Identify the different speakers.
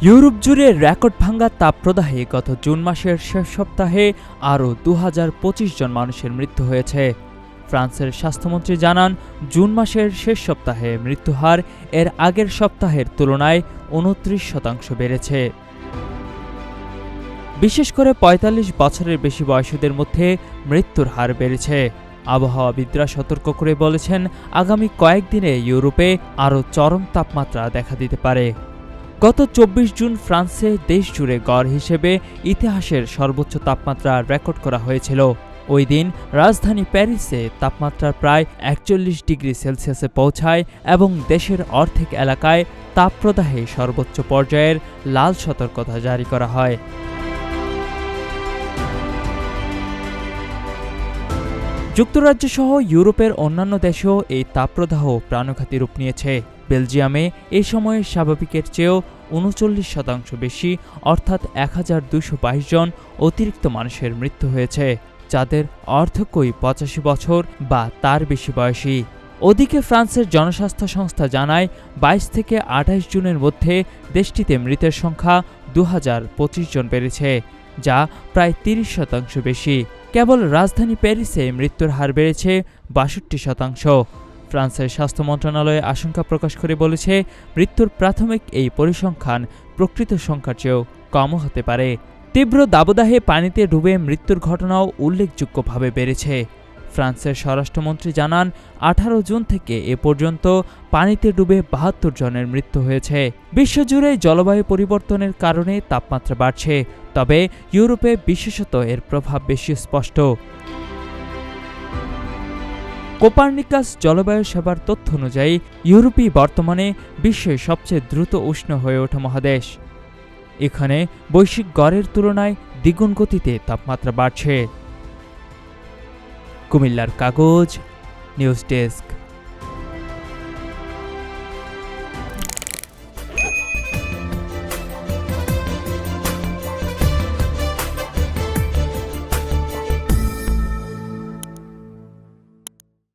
Speaker 1: Europe জুড়ে record ভাঙা তাপপ্রদাহে গত জুন মাসের শেষ সপ্তাহে আরও ২০২৫ জন মানুষের মৃত্যু হয়েছে। ফ্রান্সের স্বাস্থ্যমন্ত্রী জানান, জুন মাসের শেষ সপ্তাহে মৃত্যুহার এর আগের সপ্তাহের তুলনায় ২৯% বেড়েছে। বিশেষ করে ৪৫ বছরের বেশি বয়সীদের মধ্যে মৃত্যুর হার বেড়েছে। আবহাওয়াবিদরা সতর্ক করে বলেছেন, আগামী কয়েকদিনে ইউরোপে আরও চরম তাপমাত্রা দেখা দিতে পারে। গত ২৪ জুন ফ্রান্সে দেশজুড়ে গড় হিসেবে ইতিহাসের সর্বোচ্চ তাপমাত্রা রেকর্ড করা হয়েছিল। ওই দিন রাজধানী প্যারিসে তাপমাত্রা প্রায় ৪১ ডিগ্রি সেলসিয়াসে পৌঁছায় এবং দেশের অর্ধেক এলাকায় তাপপ্রদাহে সর্বোচ্চ পর্যায়ের লাল সতর্কতা জারি করা হয়। যুক্তরাজ্য সহ ইউরোপের অন্যান্য দেশেও এই তাপপ্রদাহ প্রাণঘাতী রূপ নিয়েছে। বেলজিয়ামে এই সময়ে স্বাভাবিকের চেয়েও ৩৯% বেশি অর্থাৎ ১,২২২ জন অতিরিক্ত মানুষের মৃত্যু হয়েছে, যাদের অর্ধেকই ৮৫ বছর বা তার বেশি বয়সী। ওদিকে ফ্রান্সের জনস্বাস্থ্য সংস্থা জানায়, ২২ থেকে ২৮ জুনের মধ্যে দেশটিতে মৃতের সংখ্যা ২,০২৫ জন বেড়েছে, যা প্রায় ৩০% বেশি। কেবল রাজধানী প্যারিসে মৃত্যুর হার বেড়েছে ৬২%। ফ্রান্সের স্বাস্থ্য মন্ত্রণালয় আশঙ্কা প্রকাশ করে বলেছে, মৃত্যুর প্রাথমিক এই পরিসংখ্যান প্রকৃত সংখ্যার চেয়েও কমও হতে পারে। তীব্র দাবদাহে পানিতে ডুবে মৃত্যুর ঘটনাও উল্লেখযোগ্যভাবে বেড়েছে। ফ্রান্সের স্বরাষ্ট্রমন্ত্রী জানান, ১৮ জুন থেকে এ পর্যন্ত পানিতে ডুবে ৭২ জনের মৃত্যু হয়েছে। বিশ্বজুড়ে জলবায়ু পরিবর্তনের কারণে তাপমাত্রা বাড়ছে, তবে ইউরোপে বিশেষত এর প্রভাব বেশি স্পষ্ট। কোপার্নিকাস জলবায়ু সেবার তথ্য অনুযায়ী ইউরোপই বর্তমানে বিশ্বের সবচেয়ে দ্রুত উষ্ণ হয়ে ওঠা মহাদেশ। এখানে বৈশ্বিক গড়ের তুলনায় দ্বিগুণ গতিতে তাপমাত্রা বাড়ছে। কুমিল্লার কাগজ, নিউজ ডেস্ক।